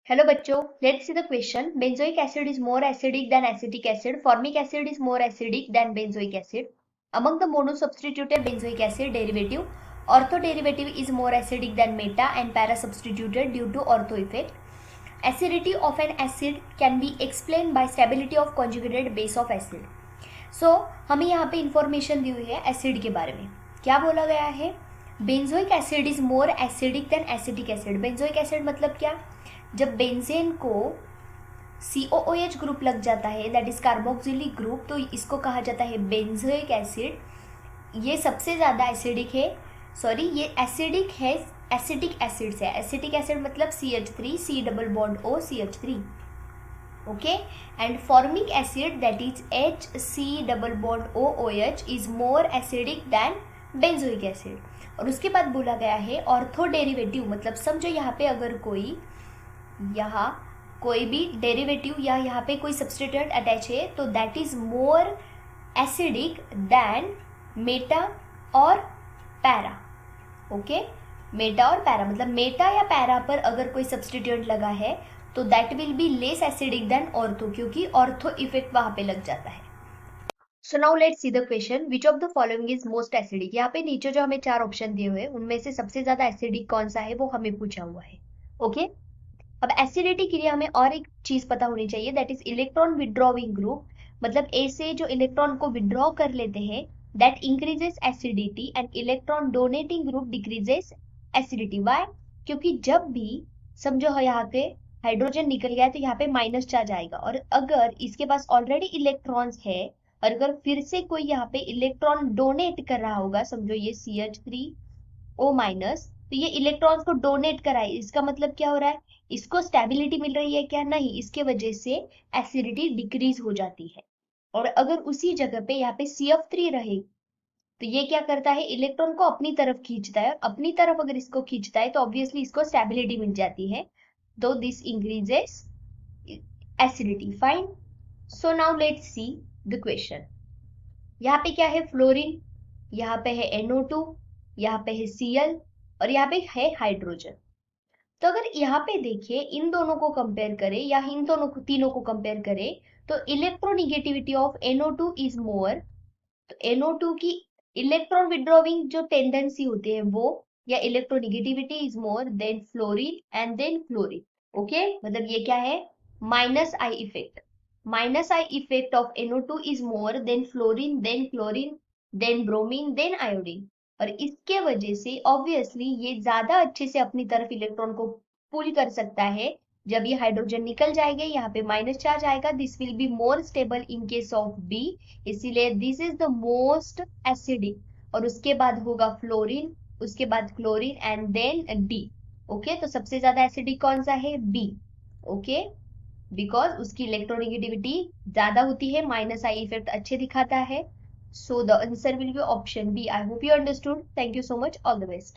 Hello बच्चों, let's see the question. Benzoic acid is more acidic than acetic acid. Formic acid is more acidic than benzoic acid. Among the monosubstituted benzoic acid derivative, ortho derivative is more acidic than meta and para substituted due to ortho effect. Acidity of an acid can be explained by stability of conjugated base of acid. So हमें यहाँ पे information दी हुई है acid के बारे में. क्या बोला गया है? Benzoic acid is more acidic then acetic acid. Benzoic acid मतलब क्या? जब बेंजेन को COOH ग्रुप लग जाता है, दैट इज कार्बोक्सिलिक ग्रुप, तो इसको कहा जाता है बेंजोइक एसिड. ये सबसे ज़्यादा एसिडिक है, सॉरी ये एसिडिक है एसिटिक एसिड से. एसिटिक एसिड मतलब CH3, C double bond O CH3. Okay, and formic acid that is HC double bond OOH is more acidic than benzoic acid. और उसके बाद बोला गया है ऑर्थो डेरिवेटिव, मतलब समझो यहाँ पे अगर कोई भी डेरिवेटिव या यहाँ पे कोई सब्स्टिट्यूएंट अटैच है तो that is more acidic than meta और पैरा. ओके, मेटा और पैरा मतलब मेटा या पैरा पर अगर कोई सब्स्टिट्यूएंट लगा है तो that will be less acidic than ortho, क्योंकि ऑर्थो इफेक्ट वहां पे लग जाता है. So now let's see the question. Which of the following is most acidic. यहाँ पे नीचे जो हमें 4 ऑप्शन दिए हुए हैं उनमें से सबसे ज्यादा एसिडिक कौन सा है वो हमें पूछा हुआ है. ओके, अब एसिडिटी के लिए हमें और एक चीज पता होनी चाहिए, that is electron withdrawing group. मतलब ए से जो इलेक्ट्रॉन को विड्रॉ कर लेते हैं that increases acidity and electron donating group decreases acidity. Why? क्योंकि जब भी समझो यहाँ पे हाइड्रोजन निकल गया तो यहाँ पे माइनस चार्ज आएगा, और अगर इसके पास ऑलरेडी इलेक्ट्रॉन्स है और अगर फिर से कोई यहाँ पे इलेक्ट्रॉन डोनेट कर रहा होगा, समझो ये CH3O माइनस, तो ये इलेक्ट्रॉन्स को डोनेट कराए, इसका मतलब क्या हो रहा है? इसको स्टेबिलिटी मिल रही है क्या? नहीं, इसके वजह से एसिडिटी डिक्रीज हो जाती है. और अगर उसी जगह पे यहाँ पे CF3 रहे तो ये क्या करता है? इलेक्ट्रॉन को अपनी तरफ खींचता है, और अपनी तरफ अगर इसको खींचता है तो ऑब्वियसली इसको स्टेबिलिटी मिल जाती है, तो this increases acidity. Fine. So now let's see the question. यहाँ पे क्या है? फ्लोरीन, यहाँ पे है NO2, यहाँ पे है Cl और यहाँ पे है हाइड्रोजन. तो अगर यहाँ पे देखिए इन दोनों को कंपेयर करें या इन दोनों को तीनों को कंपेयर करें तो इलेक्ट्रोनिगेटिविटी ऑफ NO2 इज मोर. तो NO2 की इलेक्ट्रॉन विड्रॉविंग जो टेंडेंसी होती है वो, या electronegativity is more than fluorine and then chlorine. Okay, मतलब ये क्या है? Minus I effect. Minus I effect of NO2 is more than fluorine than chlorine than bromine than iodine. और इसके वजह से ऑब्वियसली ये ज्यादा अच्छे से अपनी तरफ इलेक्ट्रॉन को पुल कर सकता है. जब ये हाइड्रोजन निकल जाएंगे यहाँ पे माइनस चार्ज आएगा, this will be more stable in case of B, इसीलिए this is the most acidic. और उसके बाद होगा फ्लोरीन, उसके बाद chlorine and then D. Okay, तो सबसे ज्यादा एसिडिक कौन सा है? B. ओके, बिकॉज उसकी इलेक्ट्रोनिगेटिविटी ज्यादा होती है, माइनस आई इफेक्ट अच्छे दिखाता है. So the answer will be option B. I hope you understood. Thank you so much. All the best.